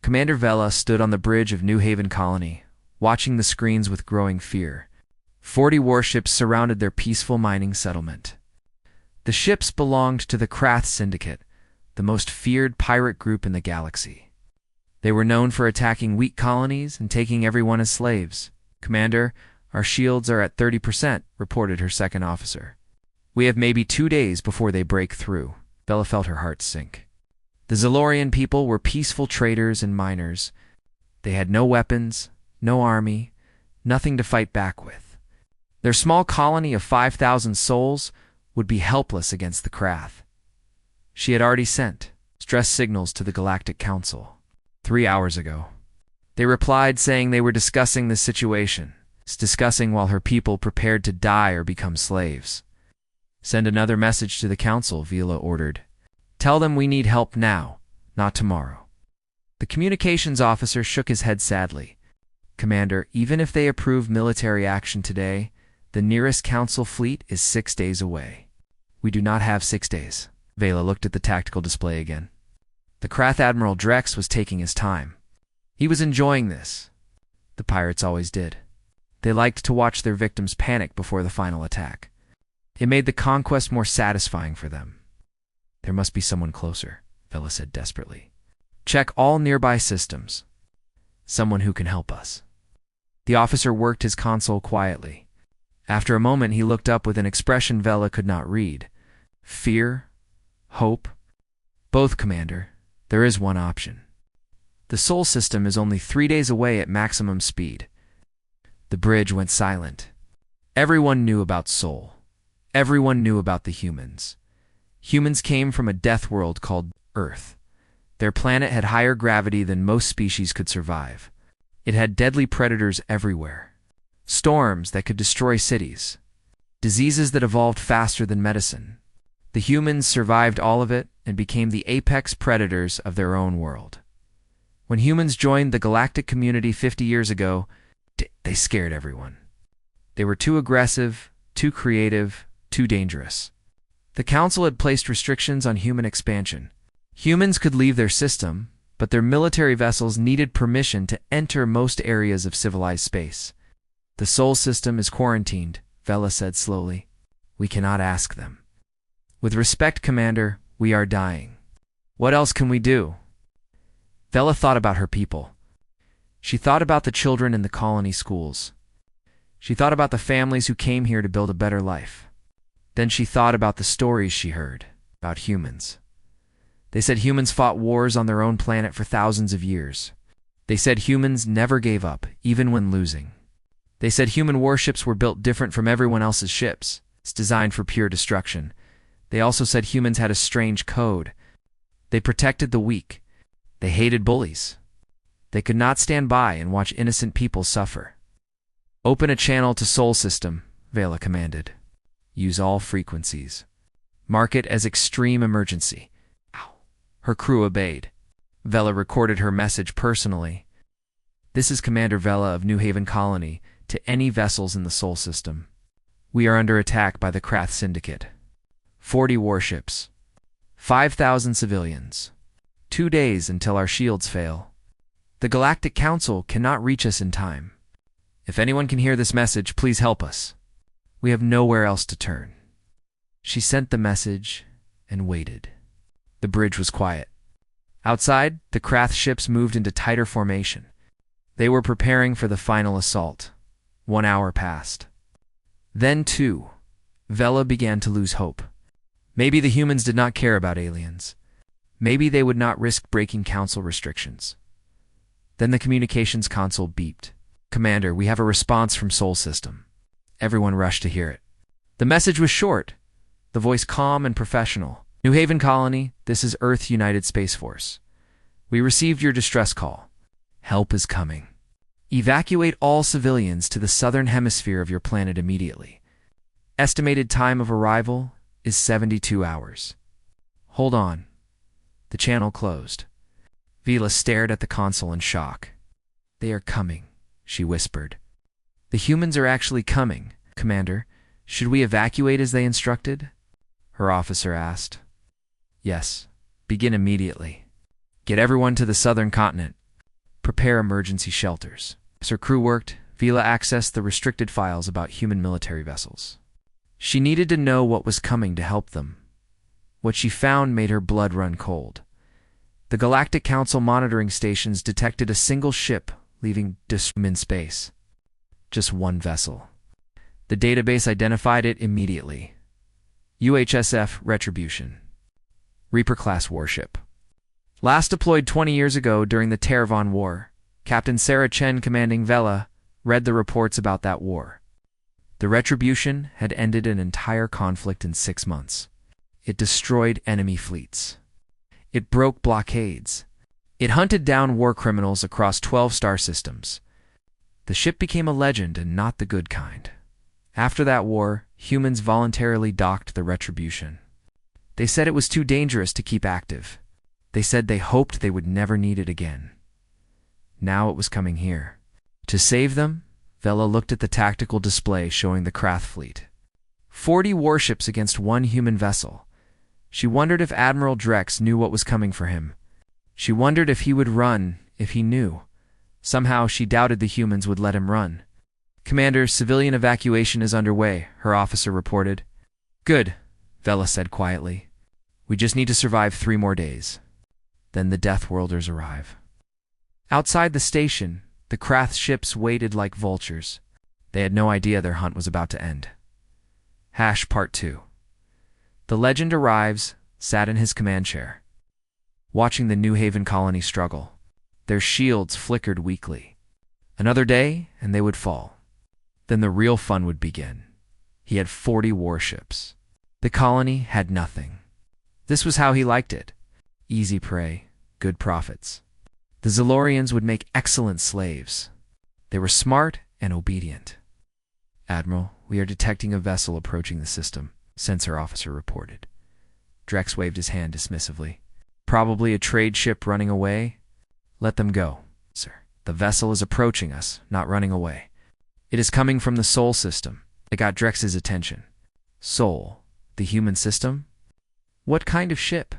Commander Vela stood on the bridge of New Haven Colony, watching the screens with growing fear. 40 warships surrounded their peaceful mining settlement. The ships belonged to the Krath Syndicate, the most feared pirate group in the galaxy. They were known for attacking weak colonies and taking everyone as slaves. "Commander, our shields are at 30%, reported her second officer. "We have maybe 2 days before they break through." Bella felt her heart sink. The Zalorian people were peaceful traders and miners. They had no weapons, no army, nothing to fight back with. Their small colony of 5,000 souls would be helpless against the Krath. She had already sent stress signals to the Galactic Council 3 hours ago. They replied saying they were discussing the situation, discussing while her people prepared to die or become slaves. "Send another message to the Council," Vila ordered. "Tell them we need help now, not tomorrow." The communications officer shook his head sadly. "Commander, even if they approve military action today, the nearest Council fleet is 6 days away." "We do not have 6 days." Vela looked at the tactical display again. The Krath Admiral Drex was taking his time. He was enjoying this. The pirates always did. They liked to watch their victims panic before the final attack. It made the conquest more satisfying for them. "There must be someone closer," Vela said desperately. "Check all nearby systems. Someone who can help us." The officer worked his console quietly. After a moment, he looked up with an expression Vela could not read. "Fear? Hope?" "Both, Commander. There is one option. The Sol system is only 3 days away at maximum speed." The bridge went silent. Everyone knew about Sol. Everyone knew about the humans. Humans came from a death world called Earth. Their planet had higher gravity than most species could survive. It had deadly predators everywhere. Storms that could destroy cities. Diseases that evolved faster than medicine. The humans survived all of it and became the apex predators of their own world. When humans joined the galactic community 50 years ago, they scared everyone. They were too aggressive, too creative, too dangerous. The Council had placed restrictions on human expansion. Humans could leave their system, but their military vessels needed permission to enter most areas of civilized space. "The Sol system is quarantined," Vela said slowly. "We cannot ask them." "With respect, Commander, we are dying. What else can we do?" Vela thought about her people. She thought about the children in the colony schools. She thought about the families who came here to build a better life. Then she thought about the stories she heard about humans. They said humans fought wars on their own planet for thousands of years. They said humans never gave up, even when losing. They said human warships were built different from everyone else's ships. It's designed for pure destruction. They also said humans had a strange code. They protected the weak. They hated bullies. They could not stand by and watch innocent people suffer. "Open a channel to Sol system," Vela commanded. "Use all frequencies. Mark it as extreme emergency." Her crew obeyed. Vela recorded her message personally. "This is Commander Vela of New Haven Colony to any vessels in the Sol system. We are under attack by the Krath Syndicate. 40 warships. 5,000 civilians. 2 days until our shields fail. The Galactic Council cannot reach us in time. If anyone can hear this message, please help us. We have nowhere else to turn." She sent the message and waited. The bridge was quiet. Outside, the Krath ships moved into tighter formation. They were preparing for the final assault. 1 hour passed. Then, too, Vela began to lose hope. Maybe the humans did not care about aliens. Maybe they would not risk breaking Council restrictions. Then the communications console beeped. "Commander, we have a response from Sol system." Everyone rushed to hear it. The message was short, the voice calm and professional. "New Haven Colony, this is Earth United Space Force. We received your distress call. Help is coming. Evacuate all civilians to the southern hemisphere of your planet immediately. Estimated time of arrival is 72 hours. Hold on." The channel closed. Vila stared at the console in shock. "They are coming," she whispered. "The humans are actually coming, Commander. Should we evacuate as they instructed?" Her officer asked. "Yes. Begin immediately. Get everyone to the southern continent. prepare emergency shelters. As her crew worked, Vila accessed the restricted files about human military vessels. She needed to know what was coming to help them. What she found made her blood run cold. The Galactic Council monitoring stations detected a single ship leaving in space. Just one vessel. The database identified it immediately. UHSF Retribution. Reaper-class warship. Last deployed 20 years ago during the Tervan War, Captain Sarah Chen commanding Vela read the reports about that war. The Retribution had ended an entire conflict in 6 months. It destroyed enemy fleets. It broke blockades. It hunted down war criminals across 12 star systems. The ship became a legend and not the good kind. After that war, humans voluntarily docked the Retribution. They said it was too dangerous to keep active. They said they hoped they would never need it again. Now it was coming here. To save them, Vela looked at the tactical display showing the Krath fleet. 40 warships against one human vessel. She wondered if Admiral Drex knew what was coming for him. She wondered if he would run, if he knew. Somehow she doubted the humans would let him run. "Commander, civilian evacuation is underway," her officer reported. "Good," Vela said quietly. "We just need to survive 3 more days. Then the Deathworlders arrive." Outside the station, the Krath ships waited like vultures. They had no idea their hunt was about to end. Part 2. The legend arrives, sat in his command chair, watching the New Haven colony struggle. Their shields flickered weakly. Another day, and they would fall. Then the real fun would begin. He had 40 warships. The colony had nothing. This was how he liked it. Easy prey, good profits. The Zalorians would make excellent slaves. They were smart and obedient. "Admiral, we are detecting a vessel approaching the system," sensor officer reported. Drex waved his hand dismissively. "Probably a trade ship running away." "Let them go, sir. The vessel is approaching us, not running away. It is coming from the Sol system." It got Drex's attention. Sol, the human system? What kind of ship?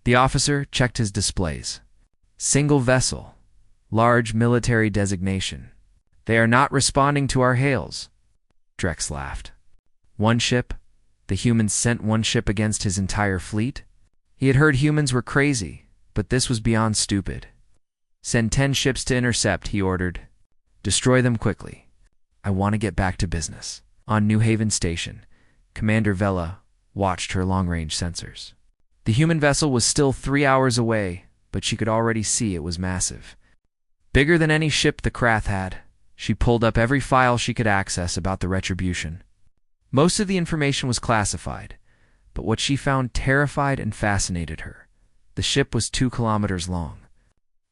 The officer checked his displays. Single vessel. Large military designation. "They are not responding to our hails." Drex laughed. One ship? The humans sent one ship against his entire fleet? He had heard humans were crazy, but this was beyond stupid. "Send 10 ships to intercept," he ordered. "Destroy them quickly. I want to get back to business." On New Haven Station, Commander Vela watched her long-range sensors. The human vessel was still 3 hours away, but she could already see it was massive. Bigger than any ship the Krath had. She pulled up every file she could access about the Retribution. Most of the information was classified, but what she found terrified and fascinated her. The ship was 2 kilometers long.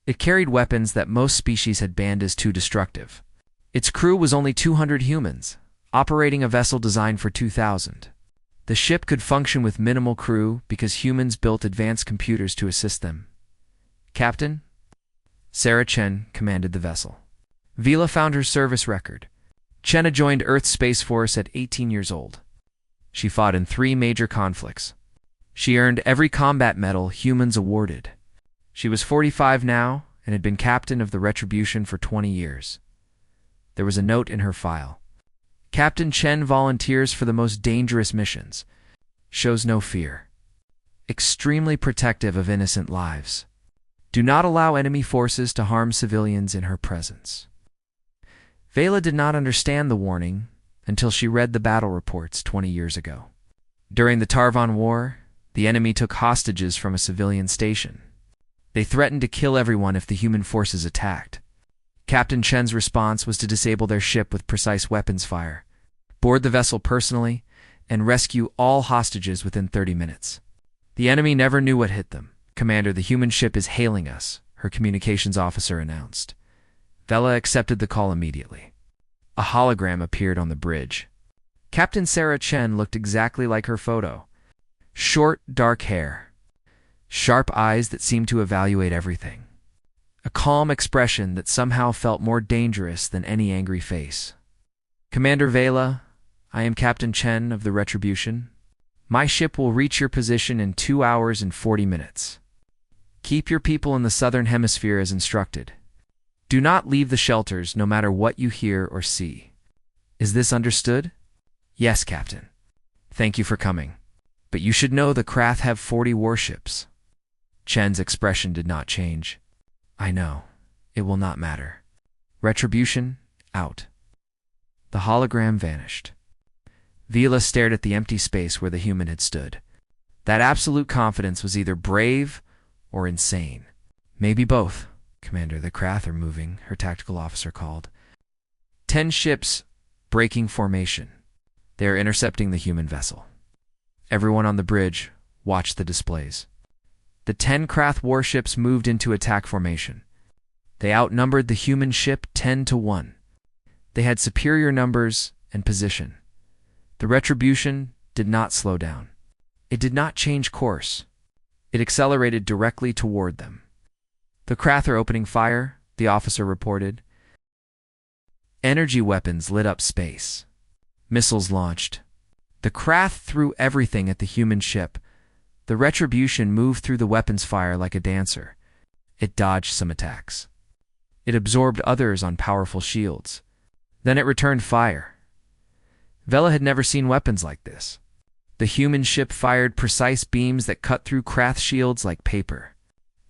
It carried weapons that most species had banned as too destructive. Its crew was only 200 humans, operating a vessel designed for 2,000. The ship could function with minimal crew because humans built advanced computers to assist them. "Captain?" Sarah Chen commanded the vessel. Vila found her service record. Chen had joined Earth's Space Force at 18 years old. She fought in 3 major conflicts. She earned every combat medal humans awarded. She was 45 now and had been captain of the Retribution for 20 years. There was a note in her file. "Captain Chen volunteers for the most dangerous missions. Shows no fear. Extremely protective of innocent lives. Do not allow enemy forces to harm civilians in her presence." Vela did not understand the warning until she read the battle reports 20 years ago. During the Tarvan War, the enemy took hostages from a civilian station. They threatened to kill everyone if the human forces attacked. Captain Chen's response was to disable their ship with precise weapons fire, board the vessel personally, and rescue all hostages within 30 minutes. The enemy never knew what hit them. "Commander, the human ship is hailing us," her communications officer announced. Vela accepted the call immediately. A hologram appeared on the bridge. Captain Sarah Chen looked exactly like her photo. Short, dark hair. Sharp eyes that seemed to evaluate everything. A calm expression that somehow felt more dangerous than any angry face. "Commander Vela, I am Captain Chen of the Retribution. My ship will reach your position in 2 hours and 40 minutes. Keep your people in the southern hemisphere as instructed. Do not leave the shelters no matter what you hear or see. Is this understood? Yes, Captain. Thank you for coming. But you should know the Krath have 40 warships. Chen's expression did not change. I know. It will not matter. Retribution, out. The hologram vanished. Vila stared at the empty space where the human had stood. That absolute confidence was either brave or insane. Maybe both. Commander, the Krath are moving, her tactical officer called. 10 ships breaking formation. They are intercepting the human vessel. Everyone on the bridge watched the displays. The 10 Krath warships moved into attack formation. They outnumbered the human ship 10-1. They had superior numbers and position. The Retribution did not slow down. It did not change course. It accelerated directly toward them. The Krath are opening fire, the officer reported. Energy weapons lit up space. Missiles launched. The Krath threw everything at the human ship. The Retribution moved through the weapons fire like a dancer. It dodged some attacks. It absorbed others on powerful shields. Then it returned fire. Vela had never seen weapons like this. The human ship fired precise beams that cut through Krath shields like paper.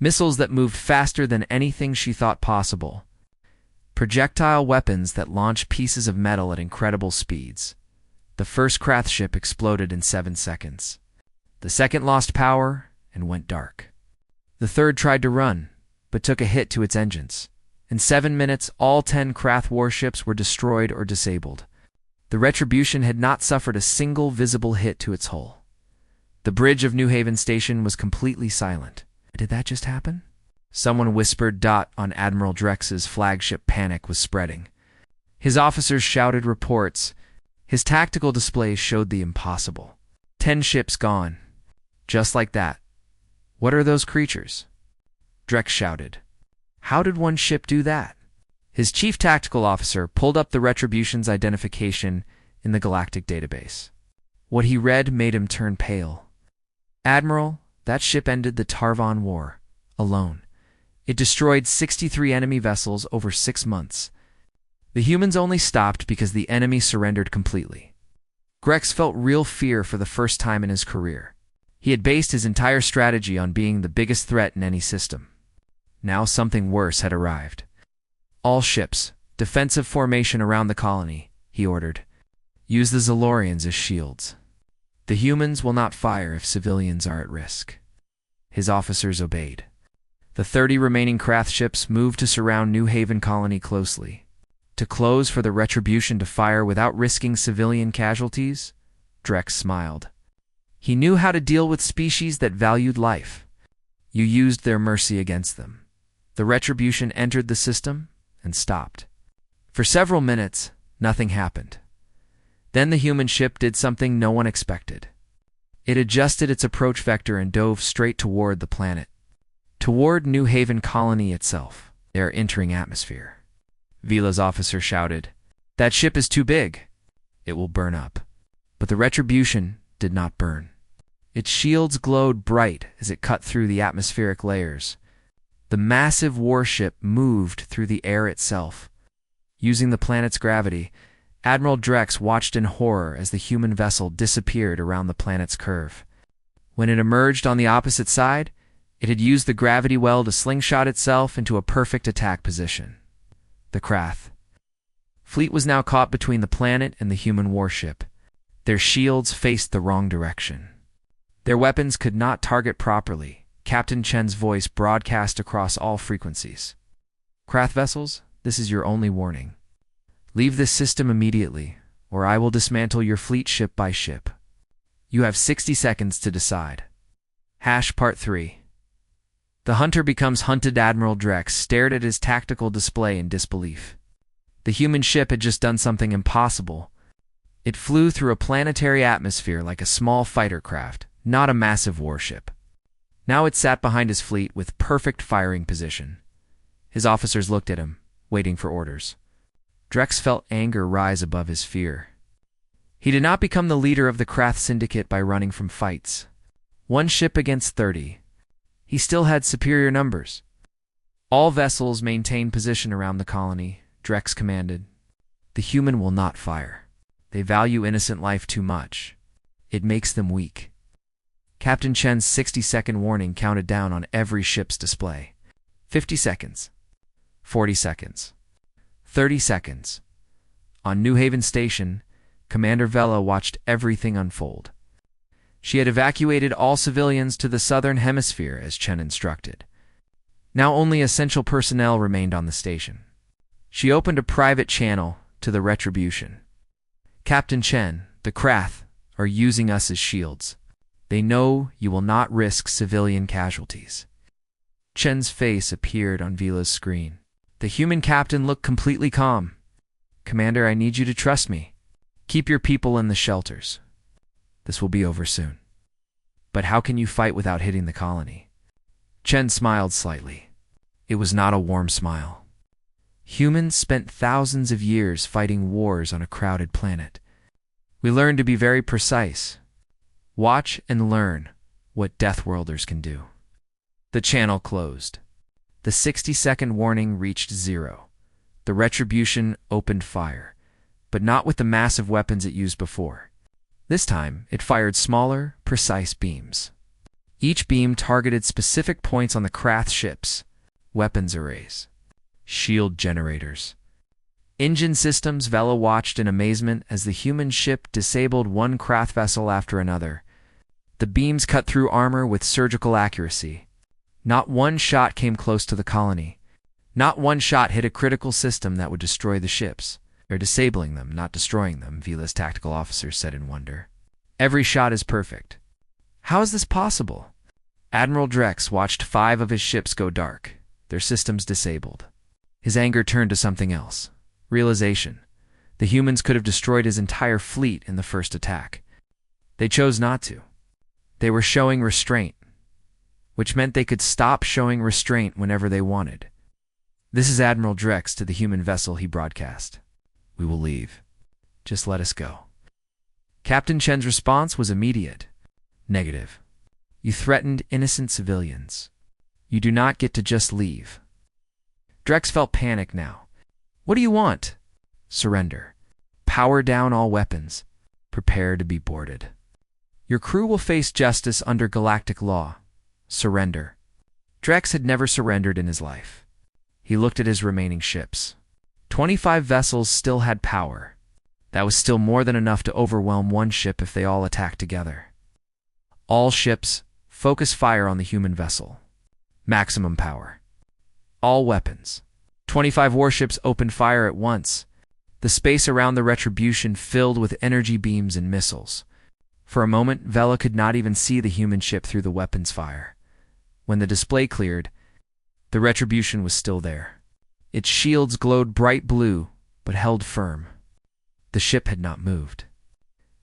Missiles that moved faster than anything she thought possible. Projectile weapons that launched pieces of metal at incredible speeds. The first Krath ship exploded in 7 seconds. The second lost power and went dark. The third tried to run, but took a hit to its engines. In 7 minutes, all 10 Krath warships were destroyed or disabled. The Retribution had not suffered a single visible hit to its hull. The bridge of New Haven Station was completely silent. Did that just happen? Someone whispered. On Admiral Drex's flagship. Panic was spreading. His officers shouted reports. His tactical displays showed the impossible. 10 ships gone. Just like that. What are those creatures? Drex shouted. How did one ship do that? His chief tactical officer pulled up the Retribution's identification in the Galactic database. What he read made him turn pale. Admiral, that ship ended the Tarvon War, alone. It destroyed 63 enemy vessels over 6 months. The humans only stopped because the enemy surrendered completely. Grex felt real fear for the first time in his career. He had based his entire strategy on being the biggest threat in any system. Now something worse had arrived. All ships, defensive formation around the colony, he ordered. Use the Zalorians as shields. The humans will not fire if civilians are at risk. His officers obeyed. The 30 remaining Krath ships moved to surround New Haven Colony closely. To close for the Retribution to fire without risking civilian casualties? Drex smiled. He knew how to deal with species that valued life. You used their mercy against them. The Retribution entered the system and stopped. For several minutes, nothing happened. Then the human ship did something no one expected. It adjusted its approach vector and dove straight toward the planet. Toward New Haven Colony itself. They are entering atmosphere. Vila's officer shouted, That ship is too big. It will burn up. But the Retribution did not burn. Its shields glowed bright as it cut through the atmospheric layers. The massive warship moved through the air itself. Using the planet's gravity, Admiral Drex watched in horror as the human vessel disappeared around the planet's curve. When it emerged on the opposite side, it had used the gravity well to slingshot itself into a perfect attack position. The Krath fleet was now caught between the planet and the human warship. Their shields faced the wrong direction. Their weapons could not target properly. Captain Chen's voice broadcast across all frequencies. Krath vessels, this is your only warning. Leave this system immediately, or I will dismantle your fleet ship by ship. You have 60 seconds to decide. Part 3. The hunter becomes hunted. Admiral Drex stared at his tactical display in disbelief. The human ship had just done something impossible. It flew through a planetary atmosphere like a small fighter craft, not a massive warship. Now it sat behind his fleet with perfect firing position. His officers looked at him, waiting for orders. Drex felt anger rise above his fear. He did not become the leader of the Krath Syndicate by running from fights. 1 ship against 30. He still had superior numbers. All vessels maintain position around the colony, Drex commanded. The human will not fire. They value innocent life too much. It makes them weak. Captain Chen's 60-second warning counted down on every ship's display. 50 seconds. 40 seconds. 30 seconds. On New Haven Station, Commander Vela watched everything unfold. She had evacuated all civilians to the southern hemisphere as Chen instructed. Now only essential personnel remained on the station. She opened a private channel to the Retribution. Captain Chen, the Krath are using us as shields. They know you will not risk civilian casualties. Chen's face appeared on Vela's screen. The human captain looked completely calm. Commander, I need you to trust me. Keep your people in the shelters. This will be over soon. But how can you fight without hitting the colony? Chen smiled slightly. It was not a warm smile. Humans spent thousands of years fighting wars on a crowded planet. We learned to be very precise. Watch and learn what Deathworlders can do. The channel closed. The 60-second warning reached 0. The Retribution opened fire, but not with the massive weapons it used before. This time, it fired smaller, precise beams. Each beam targeted specific points on the Krath ships, weapons arrays, shield generators. Engine systems. Vela watched in amazement as the human ship disabled one Krath vessel after another. The beams cut through armor with surgical accuracy. Not one shot came close to the colony. Not one shot hit a critical system that would destroy the ships. They're disabling them, not destroying them, Vela's tactical officer said in wonder. Every shot is perfect. How is this possible? Admiral Drex watched 5 of his ships go dark, their systems disabled. His anger turned to something else. Realization. The humans could have destroyed his entire fleet in the first attack. They chose not to. They were showing restraint, which meant they could stop showing restraint whenever they wanted. This is Admiral Drex to the human vessel, he broadcast. We will leave. Just let us go. Captain Chen's response was immediate. Negative. You threatened innocent civilians. You do not get to just leave. Drex felt panic now. What do you want? Surrender. Power down all weapons. Prepare to be boarded. Your crew will face justice under galactic law. Surrender. Drex had never surrendered in his life. He looked at his remaining ships. 25 vessels still had power. That was still more than enough to overwhelm one ship if they all attacked together. All ships, focus fire on the human vessel. Maximum power. All weapons. 25 warships opened fire at once. The space around the Retribution filled with energy beams and missiles. For a moment, Vela could not even see the human ship through the weapons fire. When the display cleared, the Retribution was still there. Its shields glowed bright blue, but held firm. The ship had not moved.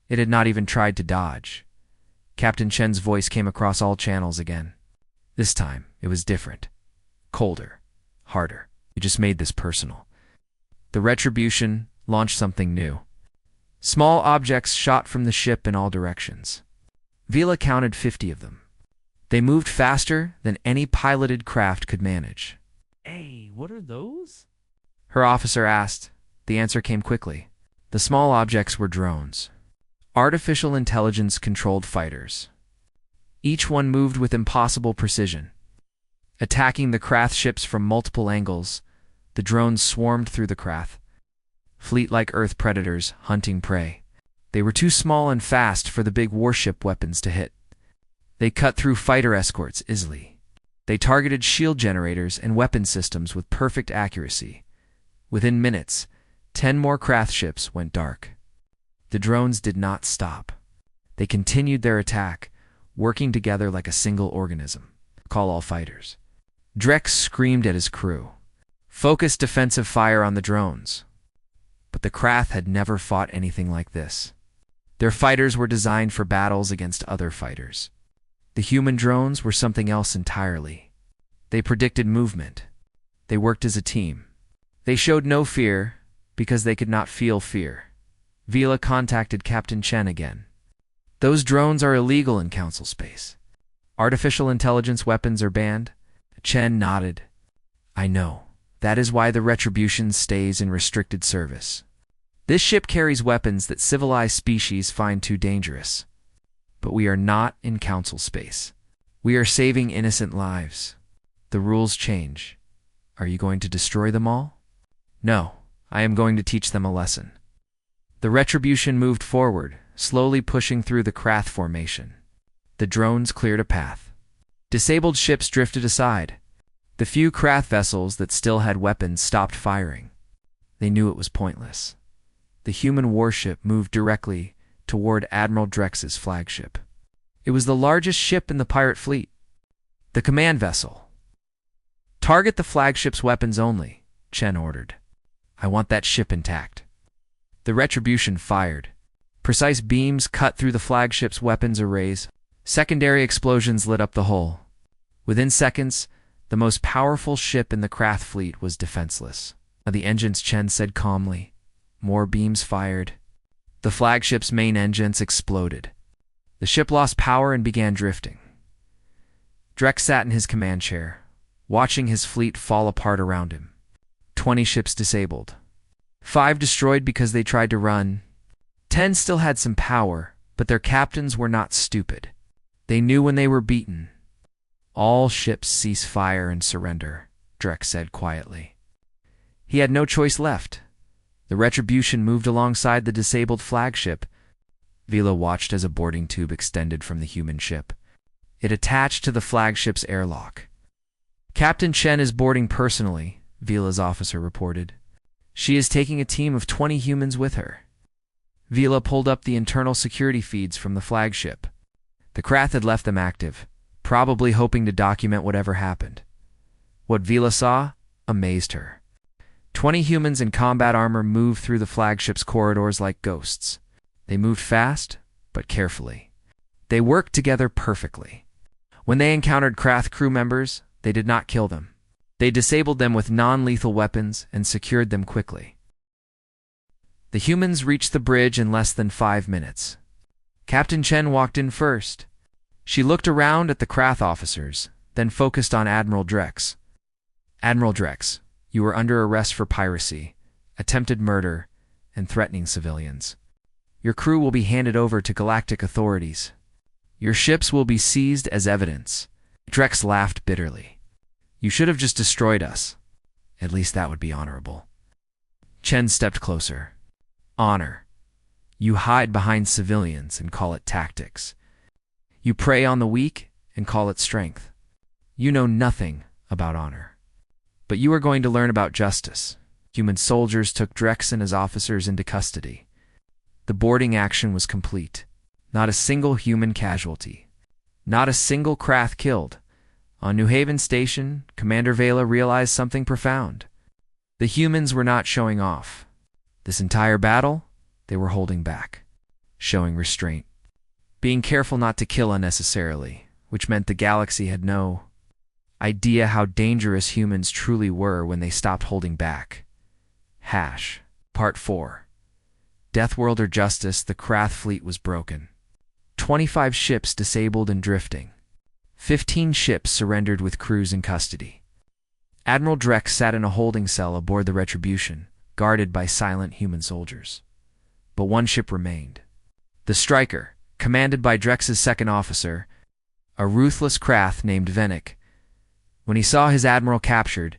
It had not even tried to dodge. Captain Chen's voice came across all channels again. This time, it was different. Colder. Harder. You just made this personal. The Retribution launched something new. Small objects shot from the ship in all directions. Vela counted 50 of them. They moved faster than any piloted craft could manage. Hey, what are those? Her officer asked. The answer came quickly. The small objects were drones. Artificial intelligence-controlled fighters. Each one moved with impossible precision. Attacking the Krath ships from multiple angles, the drones swarmed through the Krath. Fleet-like Earth predators hunting prey. They were too small and fast for the big warship weapons to hit. They cut through fighter escorts easily. They targeted shield generators and weapon systems with perfect accuracy. Within minutes, 10 more Krath ships went dark. The drones did not stop. They continued their attack, working together like a single organism. Call all fighters. Drex screamed at his crew. Focus defensive fire on the drones. But the Krath had never fought anything like this. Their fighters were designed for battles against other fighters. The human drones were something else entirely. They predicted movement. They worked as a team. They showed no fear because they could not feel fear. Vela contacted Captain Chen again. Those drones are illegal in Council space. Artificial intelligence weapons are banned. Chen nodded. I know. That is why the Retribution stays in restricted service. This ship carries weapons that civilized species find too dangerous. But we are not in council space. We are saving innocent lives. The rules change. Are you going to destroy them all? No, I am going to teach them a lesson. The Retribution moved forward, slowly pushing through the Krath formation. The drones cleared a path. Disabled ships drifted aside. The few Krath vessels that still had weapons stopped firing. They knew it was pointless. The human warship moved directly toward Admiral Drex's flagship. It was the largest ship in the pirate fleet. The command vessel. Target the flagship's weapons only, Chen ordered. I want that ship intact. The Retribution fired. Precise beams cut through the flagship's weapons arrays. Secondary explosions lit up the hull. Within seconds, the most powerful ship in the Krath fleet was defenseless. The engines, Chen said calmly. More beams fired. The flagship's main engines exploded. The ship lost power and began drifting. Drex sat in his command chair, watching his fleet fall apart around him. 20 ships disabled. 5 destroyed because they tried to run. 10 still had some power, but their captains were not stupid. They knew when they were beaten. All ships cease fire and surrender, Drex said quietly. He had no choice left. The Retribution moved alongside the disabled flagship. Vila watched as a boarding tube extended from the human ship. It attached to the flagship's airlock. Captain Chen is boarding personally, Vila's officer reported. She is taking a team of 20 humans with her. Vila pulled up the internal security feeds from the flagship. The Krath had left them active, probably hoping to document whatever happened. What Vila saw amazed her. 20 humans in combat armor moved through the flagship's corridors like ghosts. They moved fast, but carefully. They worked together perfectly. When they encountered Krath crew members, they did not kill them. They disabled them with non-lethal weapons and secured them quickly. The humans reached the bridge in less than 5 minutes. Captain Chen walked in first. She looked around at the Krath officers, then focused on Admiral Drex. Admiral Drex, you are under arrest for piracy, attempted murder, and threatening civilians. Your crew will be handed over to galactic authorities. Your ships will be seized as evidence. Drex laughed bitterly. You should have just destroyed us. At least that would be honorable. Chen stepped closer. Honor. You hide behind civilians and call it tactics. You prey on the weak and call it strength. You know nothing about honor. But you are going to learn about justice. Human soldiers took Drex and his officers into custody. The boarding action was complete. Not a single human casualty. Not a single Krath killed. On New Haven Station, Commander Vela realized something profound. The humans were not showing off. This entire battle, they were holding back, showing restraint, being careful not to kill unnecessarily, which meant the galaxy had no idea how dangerous humans truly were when they stopped holding back. Part 4. Deathworlder Justice. The Krath fleet was broken. 25 ships disabled and drifting. 15 ships surrendered with crews in custody. Admiral Drex sat in a holding cell aboard the Retribution, guarded by silent human soldiers. But one ship remained. The Striker, commanded by Drex's second officer, a ruthless Krath named Venick. When he saw his admiral captured,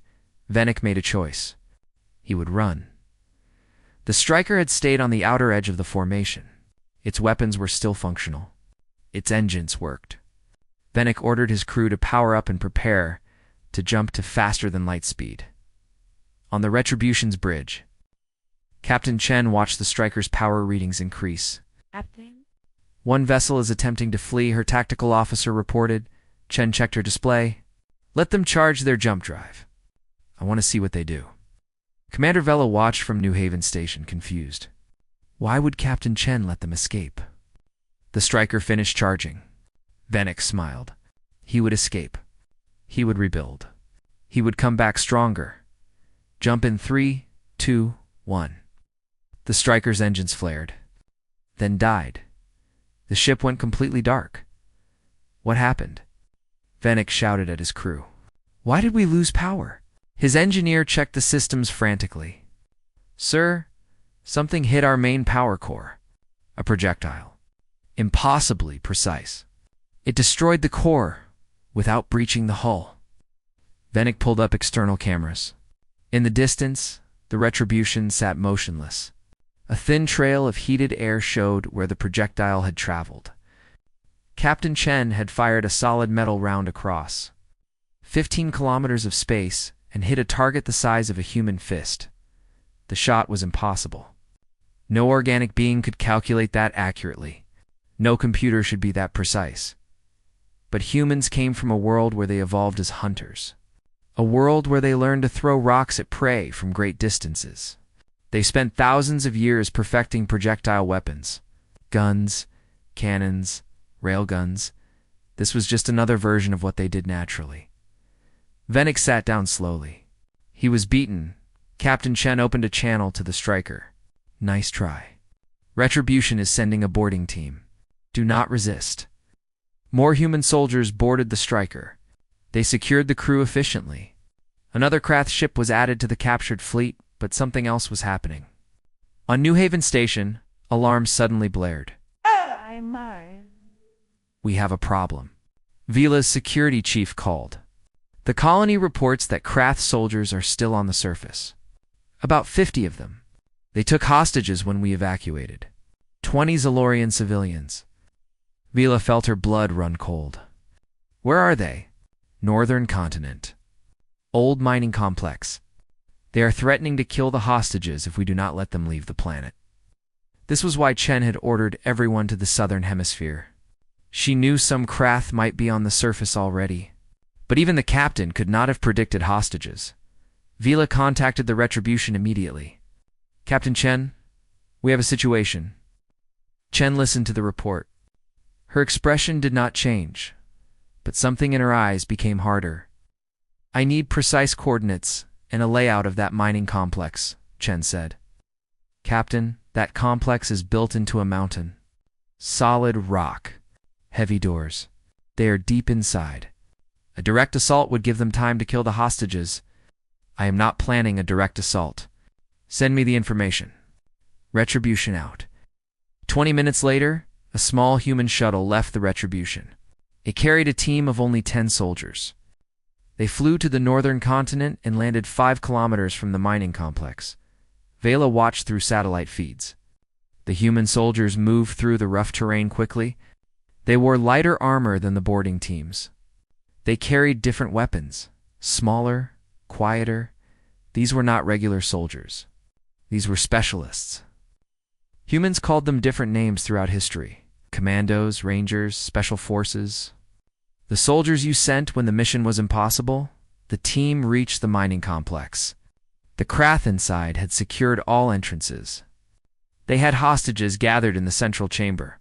Venick made a choice. He would run. The Striker had stayed on the outer edge of the formation. Its weapons were still functional. Its engines worked. Venick ordered his crew to power up and prepare to jump to faster-than-light speed. On the Retribution's bridge, Captain Chen watched the Striker's power readings increase. Captain? One vessel is attempting to flee, her tactical officer reported. Chen checked her display. Let them charge their jump drive. I want to see what they do. Commander Vela watched from New Haven Station, confused. Why would Captain Chen let them escape? The Striker finished charging. Venick smiled. He would escape. He would rebuild. He would come back stronger. Jump in 3, 2, 1. The Striker's engines flared, then died. The ship went completely dark. What happened? Venick shouted at his crew. Why did we lose power? His engineer checked the systems frantically. Sir, something hit our main power core. A projectile. Impossibly precise. It destroyed the core without breaching the hull. Venick pulled up external cameras. In the distance, the Retribution sat motionless. A thin trail of heated air showed where the projectile had traveled. Captain Chen had fired a solid metal round across 15 kilometers of space and hit a target the size of a human fist. The shot was impossible. No organic being could calculate that accurately. No computer should be that precise. But humans came from a world where they evolved as hunters. A world where they learned to throw rocks at prey from great distances. They spent thousands of years perfecting projectile weapons. Guns, cannons, railguns. This was just another version of what they did naturally. Venick sat down slowly. He was beaten. Captain Chen opened a channel to the striker. Nice try. Retribution is sending a boarding team. Do not resist. More human soldiers boarded the striker. They secured the crew efficiently. Another Krath ship was added to the captured fleet, but something else was happening. On New Haven Station, alarms suddenly blared. We have a problem. Vila's security chief called. The colony reports that Krath soldiers are still on the surface. About 50 of them. They took hostages when we evacuated. 20 Zalorian civilians. Vila felt her blood run cold. Where are they? Northern continent. Old mining complex. They are threatening to kill the hostages if we do not let them leave the planet. This was why Chen had ordered everyone to the southern hemisphere. She knew some Krath might be on the surface already. But even the captain could not have predicted hostages. Vila contacted the Retribution immediately. Captain Chen, we have a situation. Chen listened to the report. Her expression did not change, but something in her eyes became harder. I need precise coordinates and a layout of that mining complex, Chen said. Captain, that complex is built into a mountain. Solid rock. Heavy doors. They are deep inside. A direct assault would give them time to kill the hostages. I am not planning a direct assault. Send me the information. Retribution out. 20 minutes later, a small human shuttle left the Retribution. It carried a team of only 10 soldiers. They flew to the northern continent and landed 5 kilometers from the mining complex. Vela watched through satellite feeds. The human soldiers moved through the rough terrain quickly. They wore lighter armor than the boarding teams. They carried different weapons, smaller, quieter. These were not regular soldiers. These were specialists. Humans called them different names throughout history. Commandos, Rangers, Special Forces. The soldiers you sent when the mission was impossible, the team reached the mining complex. The Krath inside had secured all entrances. They had hostages gathered in the central chamber.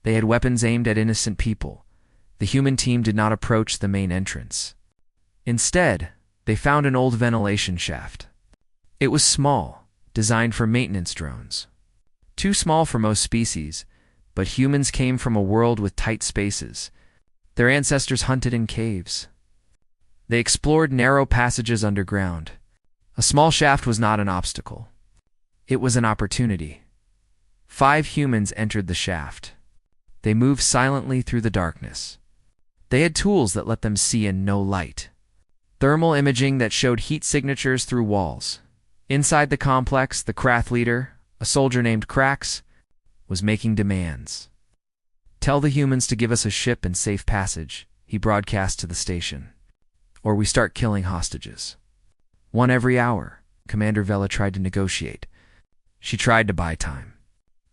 They had weapons aimed at innocent people. The human team did not approach the main entrance. Instead, they found an old ventilation shaft. It was small, designed for maintenance drones. Too small for most species, but humans came from a world with tight spaces. Their ancestors hunted in caves. They explored narrow passages underground. A small shaft was not an obstacle. It was an opportunity. 5 humans entered the shaft. They moved silently through the darkness. They had tools that let them see in no light. Thermal imaging that showed heat signatures through walls. Inside the complex, the Krath leader, a soldier named Krax, was making demands. Tell the humans to give us a ship and safe passage, he broadcast to the station. Or we start killing hostages. 1 every hour, Commander Vela tried to negotiate. She tried to buy time.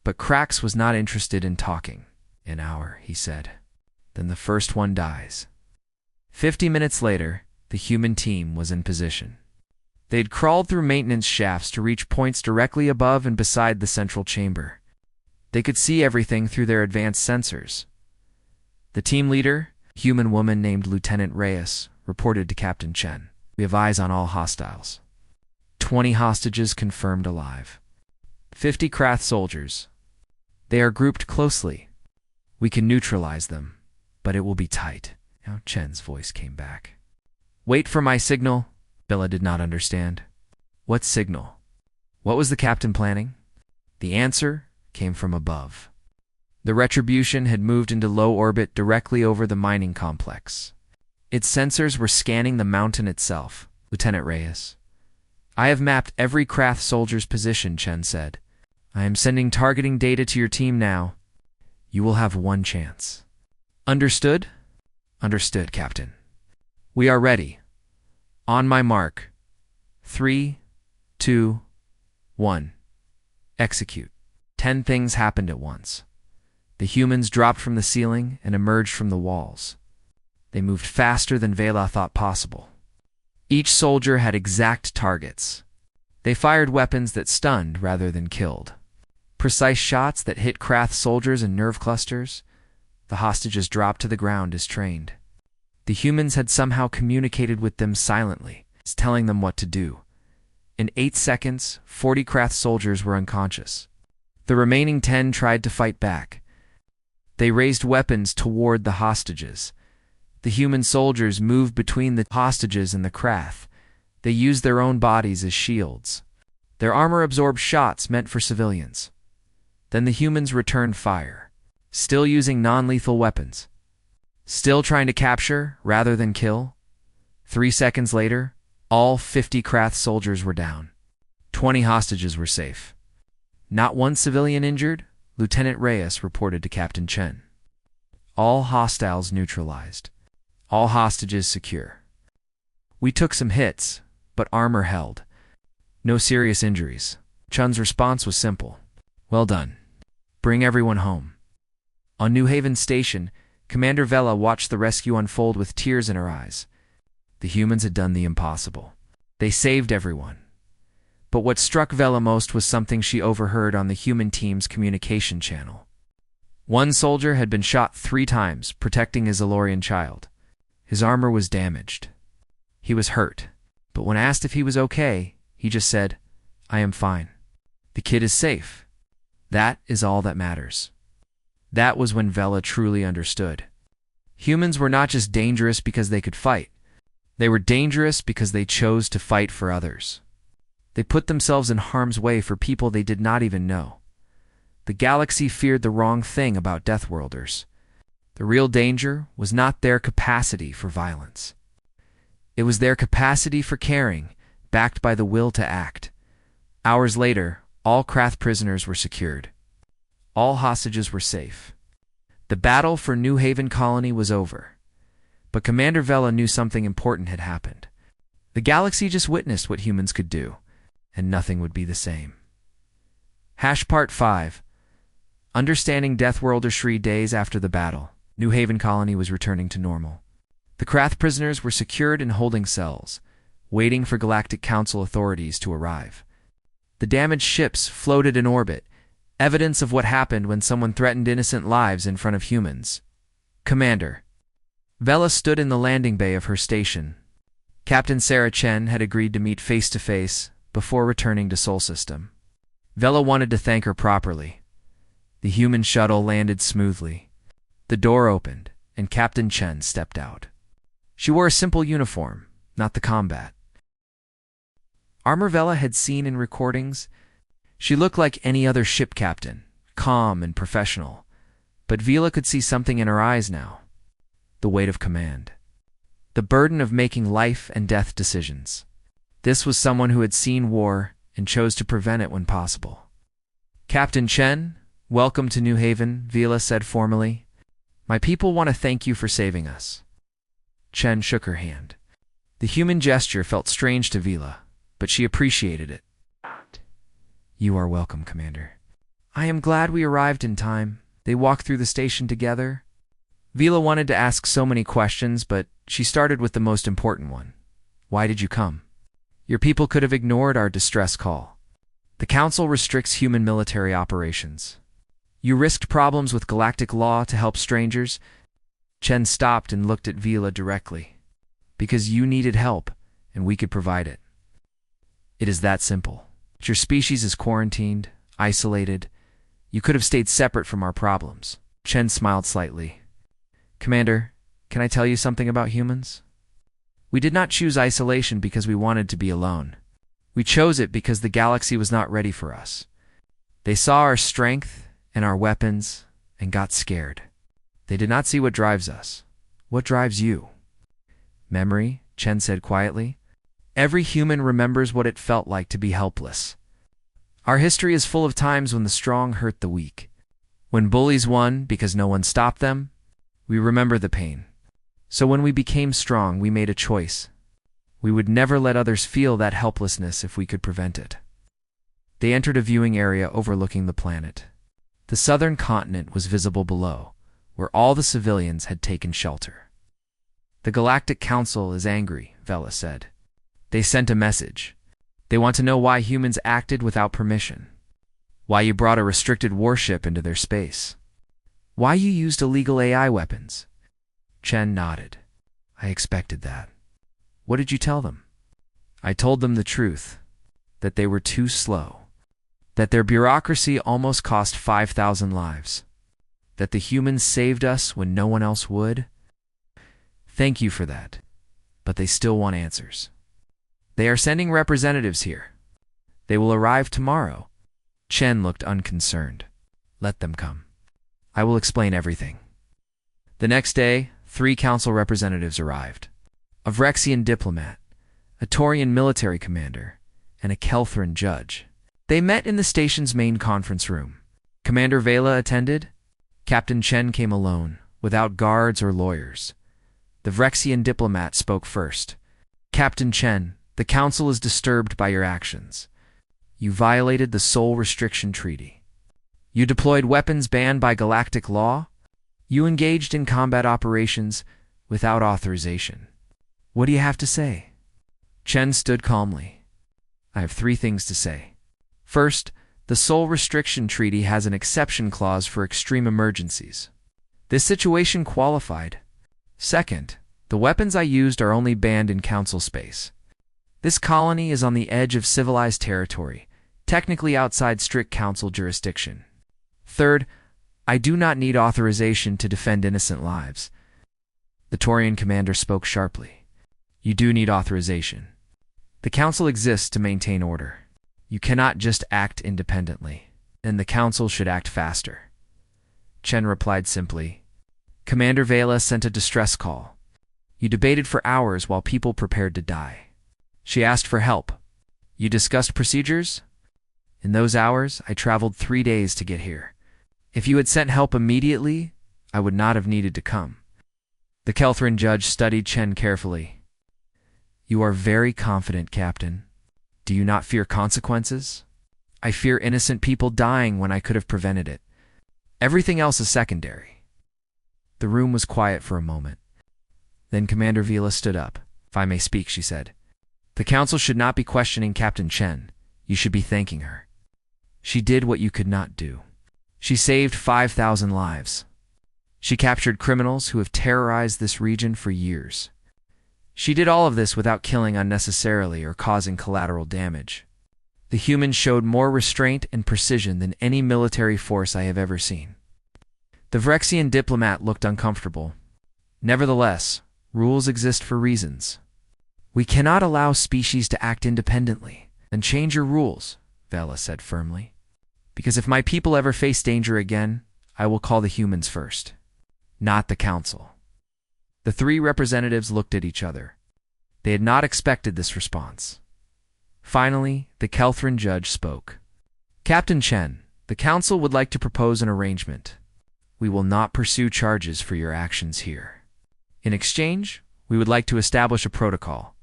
But Krax was not interested in talking. An hour, he said. Then the first one dies. 50 minutes later, the human team was in position. They'd crawled through maintenance shafts to reach points directly above and beside the central chamber. They could see everything through their advanced sensors. The team leader, a human woman named Lieutenant Reyes, reported to Captain Chen. We have eyes on all hostiles. 20 hostages confirmed alive. 50 Krath soldiers. They are grouped closely. We can neutralize them, but it will be tight. Now Chen's voice came back. Wait for my signal. Vela did not understand. What signal? What was the captain planning? The answer came from above. The Retribution had moved into low orbit directly over the mining complex. Its sensors were scanning the mountain itself. Lieutenant Reyes. I have mapped every Krath soldier's position, Chen said. I am sending targeting data to your team now. You will have one chance. Understood? Understood, Captain. We are ready. On my mark. 3, 2, 1. Execute. 10 things happened at once. The humans dropped from the ceiling and emerged from the walls. They moved faster than Vela thought possible. Each soldier had exact targets. They fired weapons that stunned rather than killed. Precise shots that hit Krath soldiers and nerve clusters. The hostages dropped to the ground as trained. The humans had somehow communicated with them silently, telling them what to do. In 8 seconds, 40 Krath soldiers were unconscious. The remaining 10 tried to fight back. They raised weapons toward the hostages. The human soldiers moved between the hostages and the Krath. They used their own bodies as shields. Their armor absorbed shots meant for civilians. Then the humans returned fire, still using non-lethal weapons. Still trying to capture rather than kill. 3 seconds later, all 50 Krath soldiers were down. 20 hostages were safe. Not one civilian injured, Lieutenant Reyes reported to Captain Chen. All hostiles neutralized. All hostages secure. We took some hits, but armor held. No serious injuries. Chen's response was simple. Well done. Bring everyone home. On New Haven Station, Commander Vela watched the rescue unfold with tears in her eyes. The humans had done the impossible. They saved everyone. But what struck Vela most was something she overheard on the human team's communication channel. One soldier had been shot 3 times, protecting his Elorian child. His armor was damaged. He was hurt, but when asked if he was okay, he just said, I am fine. The kid is safe. That is all that matters. That was when Vela truly understood. Humans were not just dangerous because they could fight. They were dangerous because they chose to fight for others. They put themselves in harm's way for people they did not even know. The galaxy feared the wrong thing about Deathworlders. The real danger was not their capacity for violence. It was their capacity for caring, backed by the will to act. Hours later, all Krath prisoners were secured. All hostages were safe. The battle for New Haven Colony was over. But Commander Vela knew something important had happened. The galaxy just witnessed what humans could do, and nothing would be the same. Part 5. Understanding Deathworlders 3 days after the battle, New Haven Colony was returning to normal. The Krath prisoners were secured in holding cells, waiting for Galactic Council authorities to arrive. The damaged ships floated in orbit, evidence of what happened when someone threatened innocent lives in front of humans. Commander. Vela stood in the landing bay of her station. Captain Sarah Chen had agreed to meet face-to-face before returning to Sol System. Vela wanted to thank her properly. The human shuttle landed smoothly. The door opened, and Captain Chen stepped out. She wore a simple uniform, not the combat armor Vela had seen in recordings. She looked like any other ship captain, calm and professional. But Vela could see something in her eyes now. The weight of command. The burden of making life and death decisions. This was someone who had seen war and chose to prevent it when possible. Captain Chen, welcome to New Haven, Vela said formally. My people want to thank you for saving us. Chen shook her hand. The human gesture felt strange to Vela, but she appreciated it. You are welcome, Commander. I am glad we arrived in time. They walked through the station together. Vela wanted to ask so many questions, but she started with the most important one. Why did you come? Your people could have ignored our distress call. The Council restricts human military operations. You risked problems with galactic law to help strangers. Chen stopped and looked at Vela directly. Because you needed help, and we could provide it. It is that simple. Your species is quarantined, isolated. You could have stayed separate from our problems. Chen smiled slightly. Commander, can I tell you something about humans? We did not choose isolation because we wanted to be alone. We chose it because the galaxy was not ready for us. They saw our strength and our weapons and got scared. They did not see what drives us. What drives you? Memory, Chen said quietly. Every human remembers what it felt like to be helpless. Our history is full of times when the strong hurt the weak. When bullies won because no one stopped them, we remember the pain. So when we became strong, we made a choice. We would never let others feel that helplessness if we could prevent it. They entered a viewing area overlooking the planet. The southern continent was visible below, where all the civilians had taken shelter. The Galactic Council is angry, Vela said. They sent a message. They want to know why humans acted without permission. Why you brought a restricted warship into their space. Why you used illegal AI weapons. Chen nodded. I expected that. What did you tell them? I told them the truth. That they were too slow. That their bureaucracy almost cost 5,000 lives. That the humans saved us when no one else would. Thank you for that. But they still want answers. They are sending representatives here. They will arrive tomorrow. Chen looked unconcerned. Let them come. I will explain everything. The next day, 3 council representatives arrived. A Vrexian diplomat, a Taurian military commander, and a Kelthran judge. They met in the station's main conference room. Commander Vela attended. Captain Chen came alone, without guards or lawyers. The Vrexian diplomat spoke first. Captain Chen, the council is disturbed by your actions. You violated the Soul Restriction Treaty. You deployed weapons banned by galactic law. You engaged in combat operations without authorization. What do you have to say? Chen stood calmly. I have 3 things to say. First, the Soul Restriction Treaty has an exception clause for extreme emergencies. This situation qualified. Second, the weapons I used are only banned in council space. This colony is on the edge of civilized territory, technically outside strict council jurisdiction. Third, I do not need authorization to defend innocent lives. The Taurian commander spoke sharply. You do need authorization. The council exists to maintain order. You cannot just act independently, and the council should act faster. Chen replied simply. Commander Vela sent a distress call. You debated for hours while people prepared to die. She asked for help. You discussed procedures? In those hours, I traveled 3 days to get here. If you had sent help immediately, I would not have needed to come. The Kelthran judge studied Chen carefully. You are very confident, Captain. Do you not fear consequences? I fear innocent people dying when I could have prevented it. Everything else is secondary. The room was quiet for a moment. Then Commander Vela stood up. If I may speak, she said. The council should not be questioning Captain Chen. You should be thanking her. She did what you could not do. She saved 5,000 lives. She captured criminals who have terrorized this region for years. She did all of this without killing unnecessarily or causing collateral damage. The humans showed more restraint and precision than any military force I have ever seen. The Vrexian diplomat looked uncomfortable. Nevertheless, rules exist for reasons. We cannot allow species to act independently. Then change your rules, Vela said firmly. Because if my people ever face danger again, I will call the humans first, not the council. The 3 representatives looked at each other. They had not expected this response. Finally, the Kelthran judge spoke. Captain Chen, the council would like to propose an arrangement. We will not pursue charges for your actions here. In exchange, we would like to establish a protocol,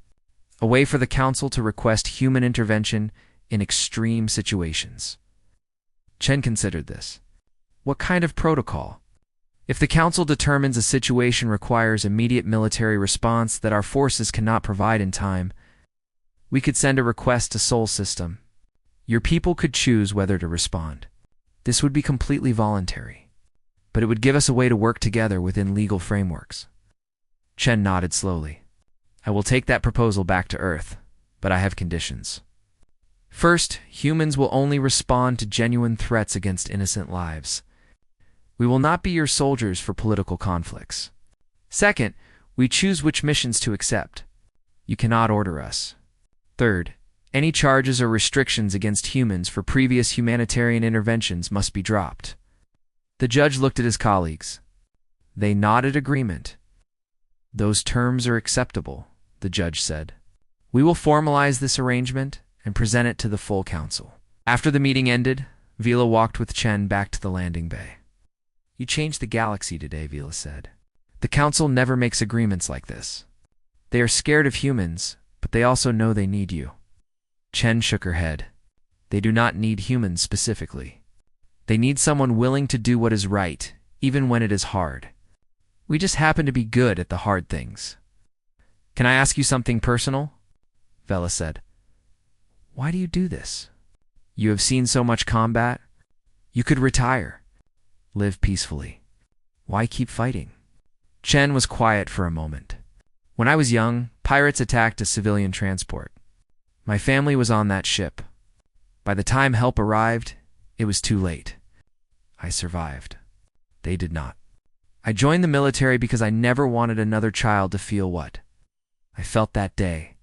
a way for the council to request human intervention in extreme situations. Chen considered this. What kind of protocol? If the council determines a situation requires immediate military response that our forces cannot provide in time, we could send a request to Sol System. Your people could choose whether to respond. This would be completely voluntary, but it would give us a way to work together within legal frameworks. Chen nodded slowly. I will take that proposal back to Earth, but I have conditions. First, humans will only respond to genuine threats against innocent lives. We will not be your soldiers for political conflicts. Second, we choose which missions to accept. You cannot order us. Third, any charges or restrictions against humans for previous humanitarian interventions must be dropped. The judge looked at his colleagues. They nodded agreement. Those terms are acceptable, the judge said. We will formalize this arrangement and present it to the full council. After the meeting ended, Vila walked with Chen back to the landing bay. You changed the galaxy today, Vila said. The council never makes agreements like this. They are scared of humans, but they also know they need you. Chen shook her head. They do not need humans specifically. They need someone willing to do what is right, even when it is hard. We just happen to be good at the hard things. Can I ask you something personal? Vela said. Why do you do this? You have seen so much combat. You could retire. Live peacefully. Why keep fighting? Chen was quiet for a moment. When I was young, pirates attacked a civilian transport. My family was on that ship. By the time help arrived, it was too late. I survived. They did not. I joined the military because I never wanted another child to feel what I felt that day.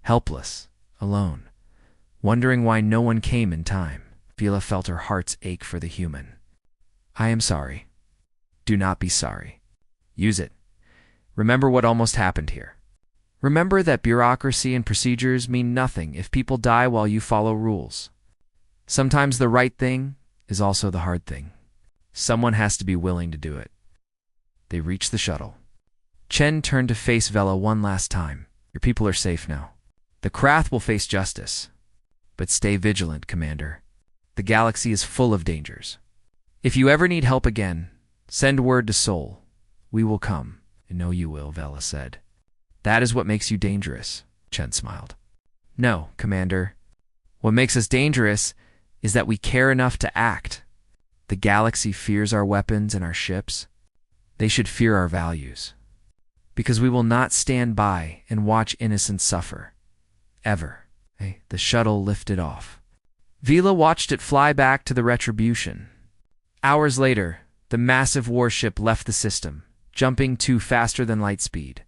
Helpless, alone, wondering why no one came in time. Vila felt her heart's ache for the human. I am sorry. Do not be sorry. Use it. Remember what almost happened here. Remember that bureaucracy and procedures mean nothing if people die while you follow rules. Sometimes the right thing is also the hard thing. Someone has to be willing to do it. They reached the shuttle. Chen turned to face Vela one last time. Your people are safe now. The Krath will face justice. But stay vigilant, Commander. The galaxy is full of dangers. If you ever need help again, send word to Sol. We will come. I know you will, Vela said. That is what makes you dangerous, Chen smiled. No, Commander. What makes us dangerous is that we care enough to act. The galaxy fears our weapons and our ships. They should fear our values. Because we will not stand by and watch innocents suffer. Ever. The shuttle lifted off. Vila watched it fly back to the Retribution. Hours later, the massive warship left the system, jumping faster than light speed.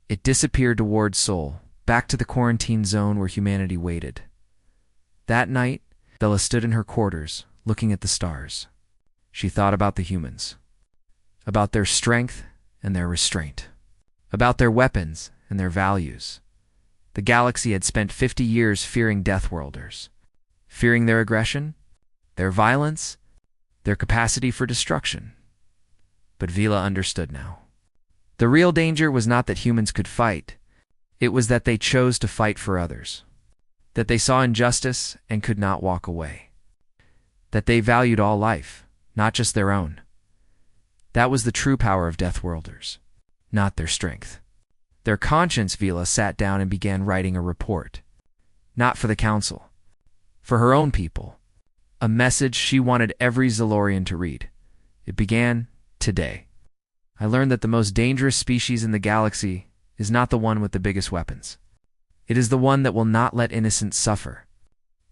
It disappeared toward Sol, back to the quarantine zone where humanity waited. That night, Vela stood in her quarters, looking at the stars. She thought about the humans. About their strength and their restraint. About their weapons and their values. The galaxy had spent 50 years fearing Deathworlders. Fearing their aggression, their violence, their capacity for destruction. But Vila understood now. The real danger was not that humans could fight. It was that they chose to fight for others. That they saw injustice and could not walk away. That they valued all life, not just their own. That was the true power of Deathworlders, not their strength. Their conscience, Vila sat down and began writing a report. Not for the council. For her own people. A message she wanted every Zalorian to read. It began, today. I learned that the most dangerous species in the galaxy is not the one with the biggest weapons. It is the one that will not let innocents suffer.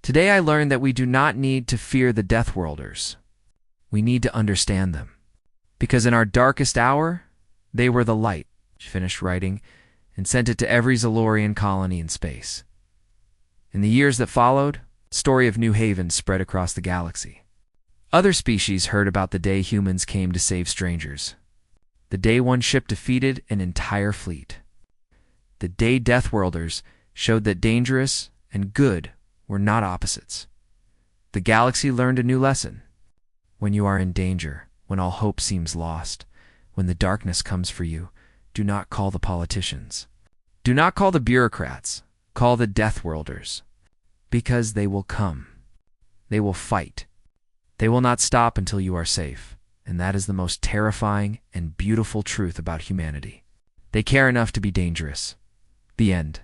Today I learned that we do not need to fear the Deathworlders. We need to understand them. Because in our darkest hour, they were the light. She finished writing and sent it to every Zalorian colony in space. In the years that followed, the story of New Haven spread across the galaxy. Other species heard about the day humans came to save strangers. The day one ship defeated an entire fleet. The day Deathworlders showed that dangerous and good were not opposites. The galaxy learned a new lesson. When you are in danger, when all hope seems lost, when the darkness comes for you, do not call the politicians. Do not call the bureaucrats. Call the Deathworlders. Because they will come. They will fight. They will not stop until you are safe. And that is the most terrifying and beautiful truth about humanity. They care enough to be dangerous. The end.